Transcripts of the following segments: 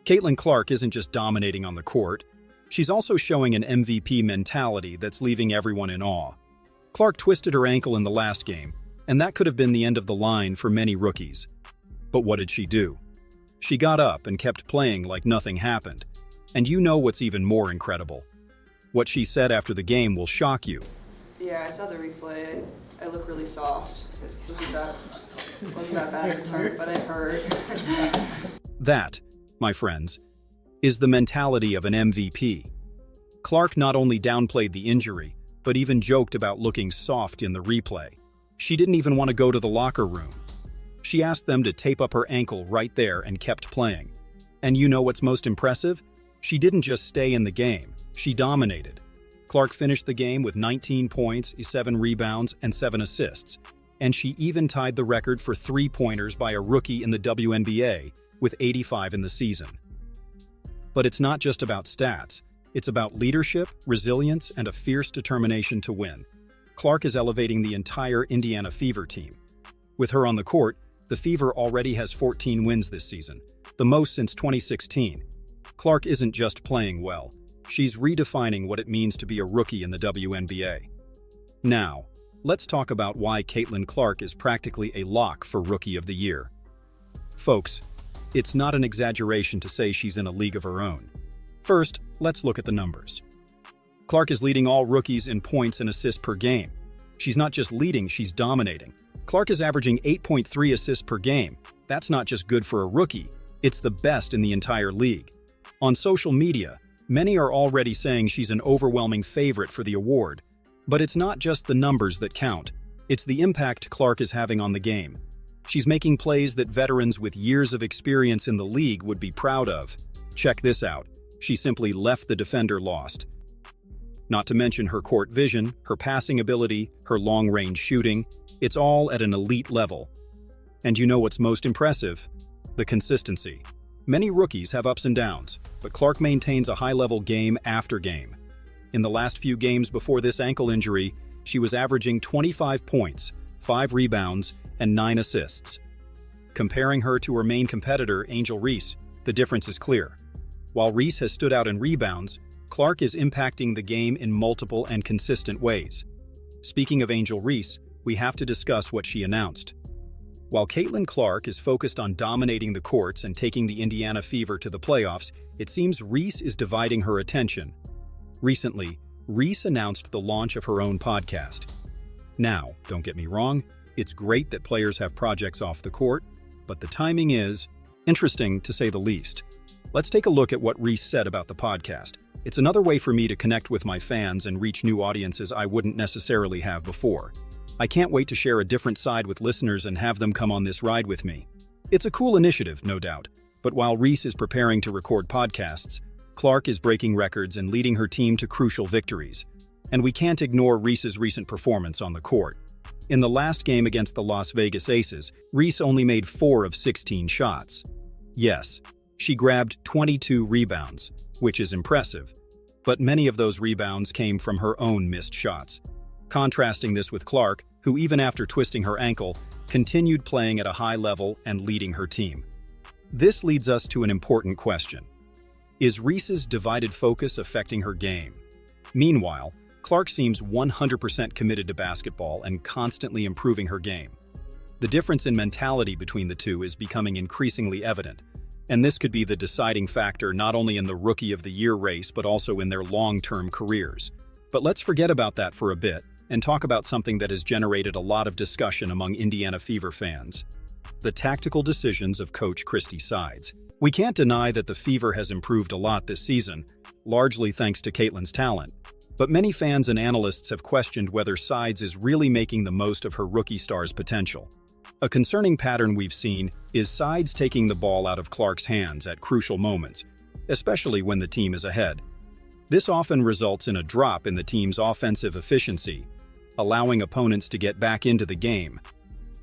Caitlin Clark isn't just dominating on the court, she's also showing an MVP mentality that's leaving everyone in awe. Clark twisted her ankle in the last game, and that could have been the end of the line for many rookies. But what did she do? She got up and kept playing like nothing happened. And you know what's even more incredible. What she said after the game will shock you. Yeah, I saw the replay. I look really soft. It wasn't that bad at the but it hurt. That, my friends, is the mentality of an MVP. Clark not only downplayed the injury, but even joked about looking soft in the replay. She didn't even want to go to the locker room. She asked them to tape up her ankle right there and kept playing. And you know what's most impressive? She didn't just stay in the game, she dominated. Clark finished the game with 19 points, 7 rebounds, and 7 assists. And she even tied the record for three-pointers by a rookie in the WNBA with 85 in the season. But it's not just about stats. It's about leadership, resilience, and a fierce determination to win. Clark is elevating the entire Indiana Fever team. With her on the court, the Fever already has 14 wins this season, the most since 2016. Clark isn't just playing well, she's redefining what it means to be a rookie in the WNBA. Now, let's talk about why Caitlin Clark is practically a lock for Rookie of the Year. Folks, it's not an exaggeration to say she's in a league of her own. First, let's look at the numbers. Clark is leading all rookies in points and assists per game. She's not just leading, she's dominating. Clark is averaging 8.3 assists per game. That's not just good for a rookie, it's the best in the entire league. On social media, many are already saying she's an overwhelming favorite for the award. But it's not just the numbers that count, it's the impact Clark is having on the game. She's making plays that veterans with years of experience in the league would be proud of. Check this out. She simply left the defender lost. Not to mention her court vision, her passing ability, her long-range shooting. It's all at an elite level. And you know what's most impressive? The consistency. Many rookies have ups and downs, but Clark maintains a high-level game after game. In the last few games before this ankle injury, she was averaging 25 points, 5 rebounds, and 9 assists. Comparing her to her main competitor, Angel Reese, the difference is clear. While Reese has stood out in rebounds, Clark is impacting the game in multiple and consistent ways. Speaking of Angel Reese, we have to discuss what she announced. While Caitlin Clark is focused on dominating the courts and taking the Indiana Fever to the playoffs, it seems Reese is dividing her attention. Recently, Reese announced the launch of her own podcast. Now, don't get me wrong, it's great that players have projects off the court, but the timing is interesting to say the least. Let's take a look at what Reese said about the podcast. It's another way for me to connect with my fans and reach new audiences I wouldn't necessarily have before. I can't wait to share a different side with listeners and have them come on this ride with me. It's a cool initiative, no doubt, but while Reese is preparing to record podcasts, Clark is breaking records and leading her team to crucial victories. And we can't ignore Reese's recent performance on the court. In the last game against the Las Vegas Aces, Reese only made 4 of 16 shots. Yes, she grabbed 22 rebounds, which is impressive, but many of those rebounds came from her own missed shots. Contrasting this with Clark, who even after twisting her ankle, continued playing at a high level and leading her team. This leads us to an important question. Is Reese's divided focus affecting her game? Meanwhile, Clark seems 100% committed to basketball and constantly improving her game. The difference in mentality between the two is becoming increasingly evident, and this could be the deciding factor not only in the Rookie of the Year race but also in their long-term careers. But let's forget about that for a bit and talk about something that has generated a lot of discussion among Indiana Fever fans: the tactical decisions of Coach Christy Sides. We can't deny that the Fever has improved a lot this season, largely thanks to Caitlin's talent. But many fans and analysts have questioned whether Sides is really making the most of her rookie star's potential. A concerning pattern we've seen is Sides taking the ball out of Clark's hands at crucial moments, especially when the team is ahead. This often results in a drop in the team's offensive efficiency, allowing opponents to get back into the game.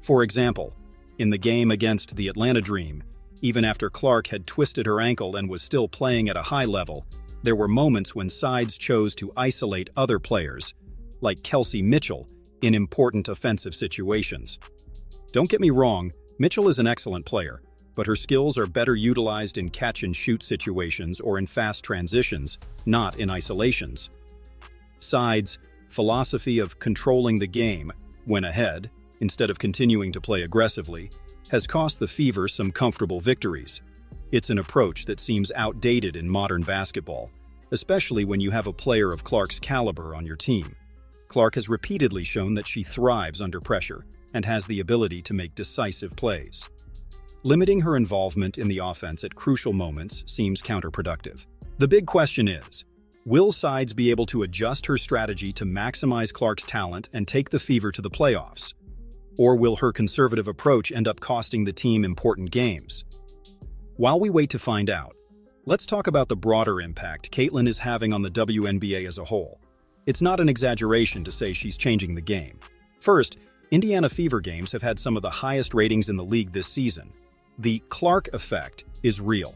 For example, in the game against the Atlanta Dream, even after Clark had twisted her ankle and was still playing at a high level, there were moments when Sides chose to isolate other players, like Kelsey Mitchell, in important offensive situations. Don't get me wrong, Mitchell is an excellent player, but her skills are better utilized in catch-and-shoot situations or in fast transitions, not in isolations. Sides' philosophy of controlling the game when ahead, instead of continuing to play aggressively, has cost the Fever some comfortable victories. It's an approach that seems outdated in modern basketball, especially when you have a player of Clark's caliber on your team. Clark has repeatedly shown that she thrives under pressure and has the ability to make decisive plays. Limiting her involvement in the offense at crucial moments seems counterproductive. The big question is, will Sides be able to adjust her strategy to maximize Clark's talent and take the Fever to the playoffs? Or will her conservative approach end up costing the team important games? While we wait to find out, let's talk about the broader impact Caitlin is having on the WNBA as a whole. It's not an exaggeration to say she's changing the game. First, Indiana Fever games have had some of the highest ratings in the league this season. The Clark effect is real.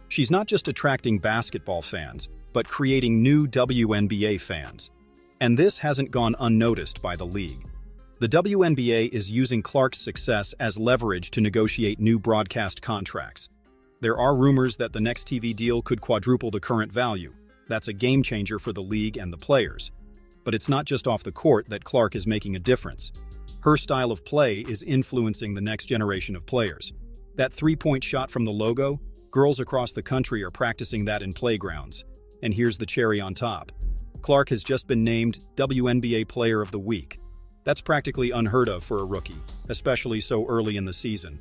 She's not just attracting basketball fans, but creating new WNBA fans. And this hasn't gone unnoticed by the league. The WNBA is using Clark's success as leverage to negotiate new broadcast contracts. There are rumors that the next TV deal could quadruple the current value. That's a game changer for the league and the players. But it's not just off the court that Clark is making a difference. Her style of play is influencing the next generation of players. That three-point shot from the logo, girls across the country are practicing that in playgrounds. And here's the cherry on top. Clark has just been named WNBA Player of the Week. That's practically unheard of for a rookie, especially so early in the season.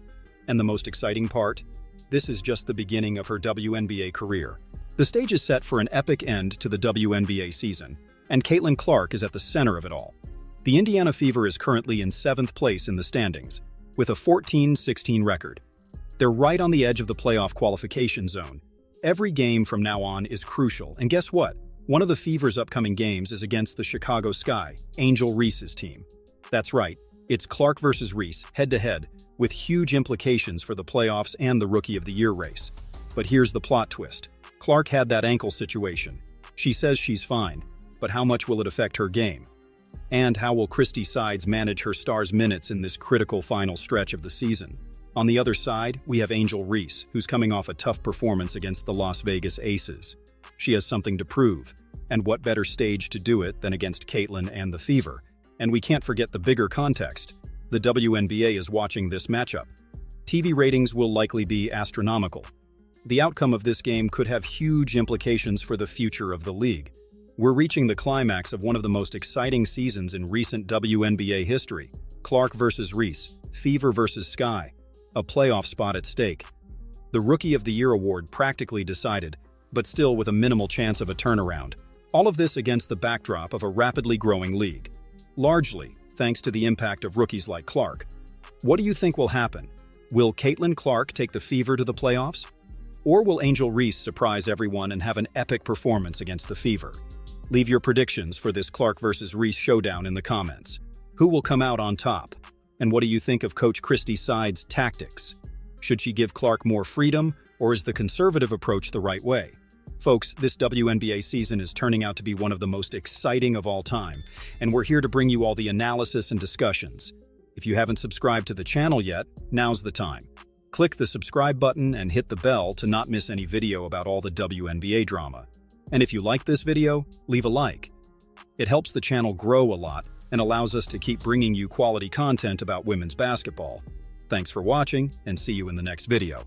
And the most exciting part? This is just the beginning of her WNBA career. The stage is set for an epic end to the WNBA season, and Caitlin Clark is at the center of it all. The Indiana Fever is currently in 7th place in the standings, with a 14-16 record. They're right on the edge of the playoff qualification zone. Every game from now on is crucial, and guess what? One of the Fever's upcoming games is against the Chicago Sky, Angel Reese's team. That's right, it's Clark versus Reese, head-to-head, with huge implications for the playoffs and the Rookie of the Year race. But here's the plot twist. Clark had that ankle situation. She says she's fine, but how much will it affect her game? And how will Christy Sides manage her star's minutes in this critical final stretch of the season? On the other side, we have Angel Reese, who's coming off a tough performance against the Las Vegas Aces. She has something to prove, and what better stage to do it than against Caitlin and the Fever? And we can't forget the bigger context. The WNBA is watching this matchup. TV ratings will likely be astronomical. The outcome of this game could have huge implications for the future of the league. We're reaching the climax of one of the most exciting seasons in recent WNBA history. Clark versus Reese, Fever versus Sky, a playoff spot at stake. The Rookie of the Year award practically decided, but still with a minimal chance of a turnaround. All of this against the backdrop of a rapidly growing league. Largely thanks to the impact of rookies like Clark. What do you think will happen? Will Caitlin Clark take the Fever to the playoffs? Or will Angel Reese surprise everyone and have an epic performance against the Fever? Leave your predictions for this Clark versus Reese showdown in the comments. Who will come out on top? And what do you think of Coach Christy Sides' tactics? Should she give Clark more freedom, or is the conservative approach the right way? Folks, this WNBA season is turning out to be one of the most exciting of all time, and we're here to bring you all the analysis and discussions. If you haven't subscribed to the channel yet, now's the time. Click the subscribe button and hit the bell to not miss any video about all the WNBA drama. And if you like this video, leave a like. It helps the channel grow a lot and allows us to keep bringing you quality content about women's basketball. Thanks for watching, and see you in the next video.